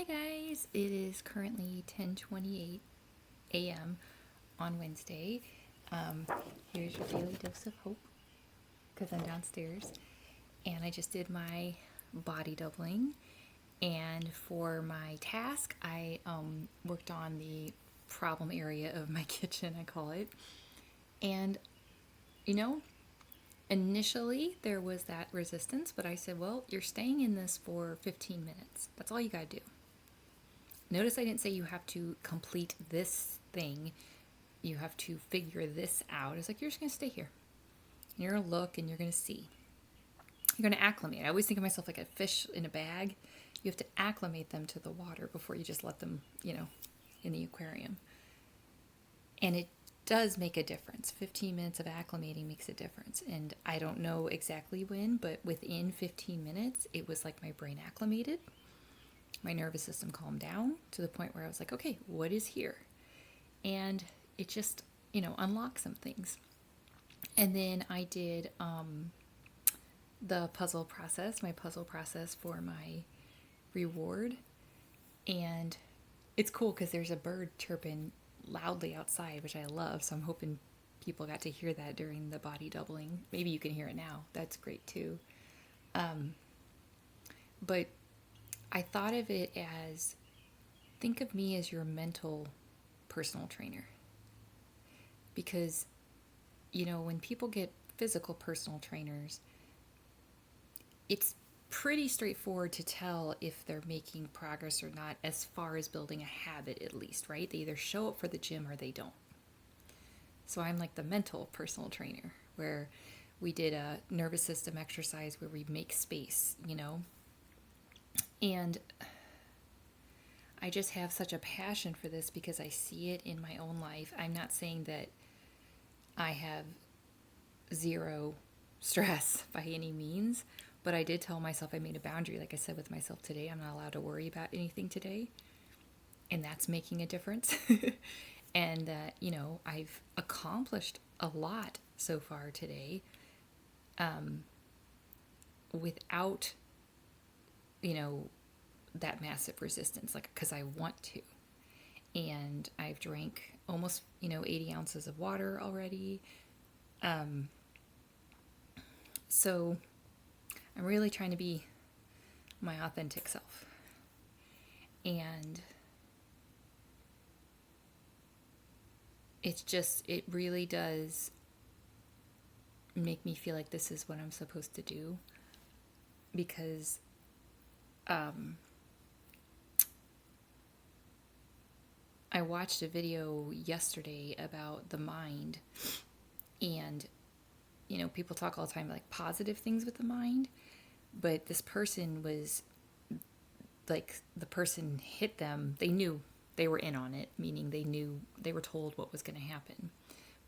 Hi guys, it is currently 10:28 a.m. on Wednesday. Um, Here's your daily dose of hope because I'm downstairs and I just did my body doubling. And for my task, I worked on the problem area of my kitchen, I call it. And you know, initially there was that resistance, but I said, well, you're staying in this for 15 minutes. That's all you got to do. Notice I didn't say you have to complete this thing. You have to figure this out. It's like you're just going to stay here. You're going to look and you're going to see. You're going to acclimate. I always think of myself like a fish in a bag. You have to acclimate them to the water before you just let them, in the aquarium. And it does make a difference. 15 minutes of acclimating makes a difference. And I don't know exactly when, but within 15 minutes, it was like my brain acclimated. My nervous system calmed down to the point where I was like, okay, what is here? And it just, unlocked some things. And then I did the puzzle process, my puzzle process for my reward. And it's cool because there's a bird chirping loudly outside, which I love. So I'm hoping people got to hear that during the body doubling. Maybe you can hear it now. That's great too. But I thought of it as, think of me as your mental personal trainer. Because, when people get physical personal trainers, it's pretty straightforward to tell if they're making progress or not, as far as building a habit, at least, right? They either show up for the gym or they don't. So I'm like the mental personal trainer, where we did a nervous system exercise where we make space, and I just have such a passion for this because I see it in my own life. I'm not saying that I have zero stress by any means, but I did tell myself, I made a boundary, like I said with myself today. I'm not allowed to worry about anything today. And that's making a difference. And that, I've accomplished a lot so far today, without, that massive resistance, like, because I want to. And I've drank almost, 80 ounces of water already. So I'm really trying to be my authentic self. And it really does make me feel like this is what I'm supposed to do. Because I watched a video yesterday about the mind, and people talk all the time like positive things with the mind, but this person was like, the person hit them. They knew they were in on it, meaning they were told what was going to happen.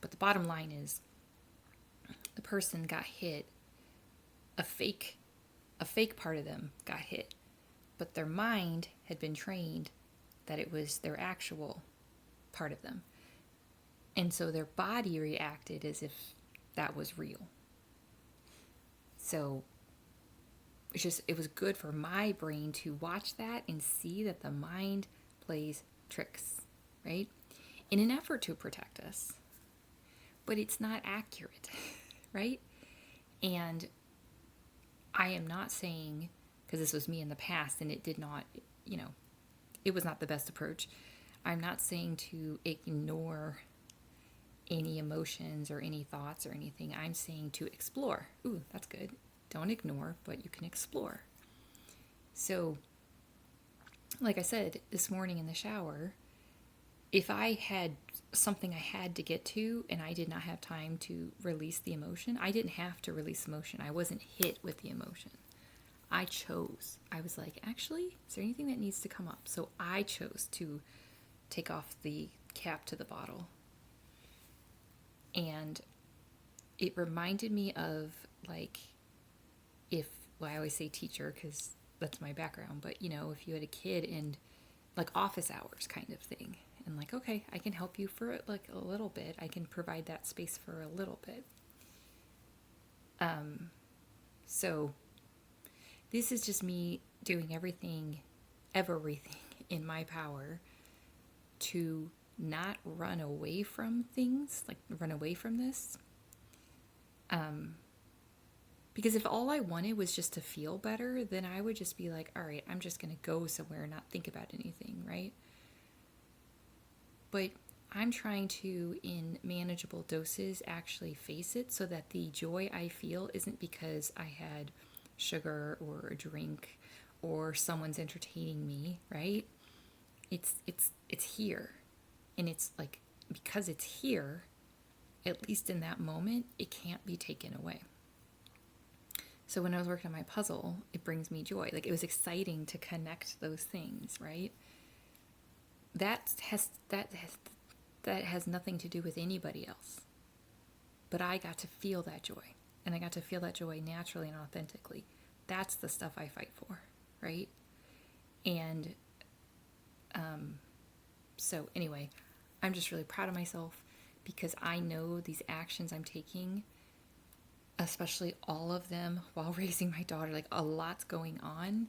But the bottom line is, the person got hit. A fake part of them got hit, but their mind had been trained that it was their actual part of them. And so their body reacted as if that was real. So it was good for my brain to watch that and see that the mind plays tricks, right? In an effort to protect us. But it's not accurate, right? And I am not saying, because this was me in the past and it did not, it was not the best approach. I'm not saying to ignore any emotions or any thoughts or anything. I'm saying to explore. Ooh, that's good. Don't ignore, but you can explore. So, like I said, this morning in the shower, if I had something I had to get to and I did not have time to release the emotion, I didn't have to release emotion. I wasn't hit with the emotion. I chose. I was like, actually, is there anything that needs to come up? So I chose to take off the cap to the bottle. And it reminded me of, like, I always say teacher because that's my background, but if you had a kid and like office hours kind of thing, and like, okay, I can help you for like a little bit. I can provide that space for a little bit. So this is just me doing everything in my power to not run away from things, like run away from this. Because if all I wanted was just to feel better, then I would just be like, all right, I'm just going to go somewhere and not think about anything, right? But I'm trying to, in manageable doses, actually face it so that the joy I feel isn't because I had sugar or a drink or someone's entertaining me, right? It's here. And it's like, because it's here, at least in that moment, it can't be taken away. So when I was working on my puzzle, it brings me joy. Like, it was exciting to connect those things, right? That has nothing to do with anybody else. But I got to feel that joy. And I got to feel that joy naturally and authentically. That's the stuff I fight for, right? And so anyway, I'm just really proud of myself because I know these actions I'm taking, especially all of them while raising my daughter, like a lot's going on.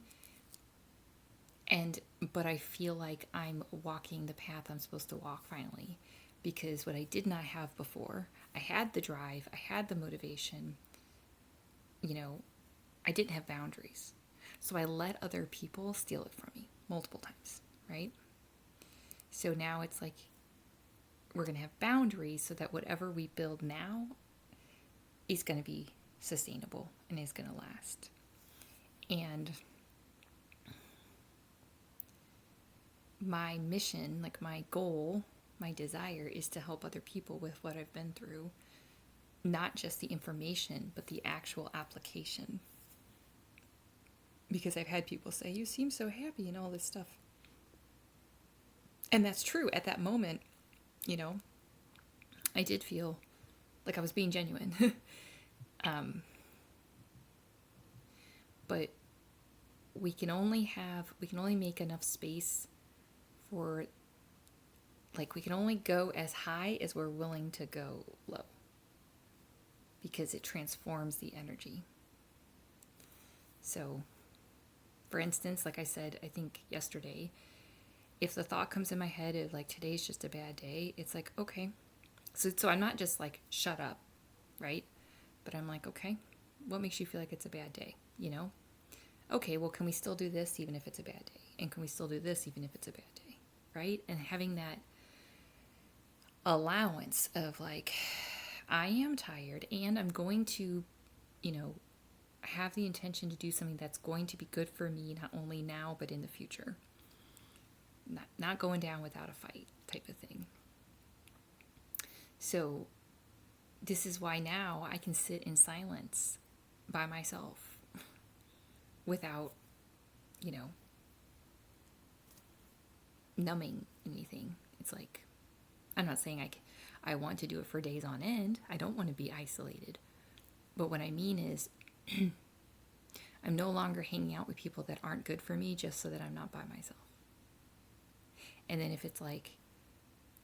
But I feel like I'm walking the path I'm supposed to walk finally, because what I did not have before, I had the drive, I had the motivation, I didn't have boundaries. So I let other people steal it from me multiple times, right? So now it's like we're going to have boundaries so that whatever we build now is going to be sustainable and is going to last. And my mission, like my goal, my desire is to help other people with what I've been through. Not just the information, but the actual application. Because I've had people say, you seem so happy and all this stuff. And that's true. At that moment, I did feel like I was being genuine. But we can only make enough space for, like, we can only go as high as we're willing to go low, because it transforms the energy. So, for instance, like I said, I think yesterday, if the thought comes in my head of like, today's just a bad day, it's like, okay. So I'm not just like, shut up, right? But I'm like, okay, what makes you feel like it's a bad day? Okay, well, can we still do this even if it's a bad day? And can we still do this even if it's a bad day? Right? And having that allowance of like, I am tired and I'm going to, have the intention to do something that's going to be good for me, not only now, but in the future. Not going down without a fight type of thing. So this is why now I can sit in silence by myself without, numbing anything. It's like, I'm not saying I want to do it for days on end. I don't want to be isolated. But what I mean is, I'm no longer hanging out with people that aren't good for me just so that I'm not by myself. And then if it's like,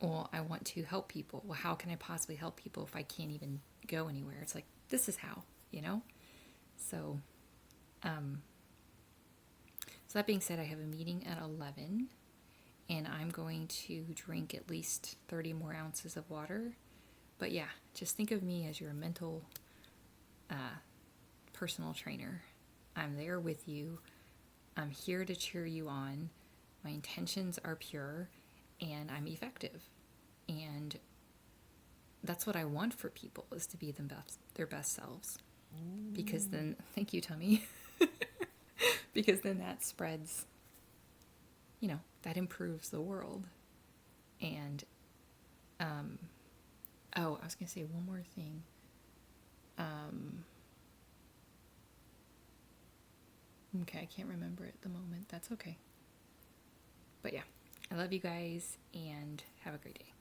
well, I want to help people. Well, how can I possibly help people if I can't even go anywhere? It's like, this is how, So, so that being said, I have a meeting at 11, and I'm going to drink at least 30 more ounces of water. But yeah, just think of me as your mental personal trainer. I'm there with you. I'm here to cheer you on. My intentions are pure, and I'm effective. And that's what I want for people, is to be their best selves. Because then, thank you, Tummy. Because then that spreads, that improves the world. And, I was going to say one more thing. Okay, I can't remember at the moment. That's okay. But yeah, I love you guys and have a great day.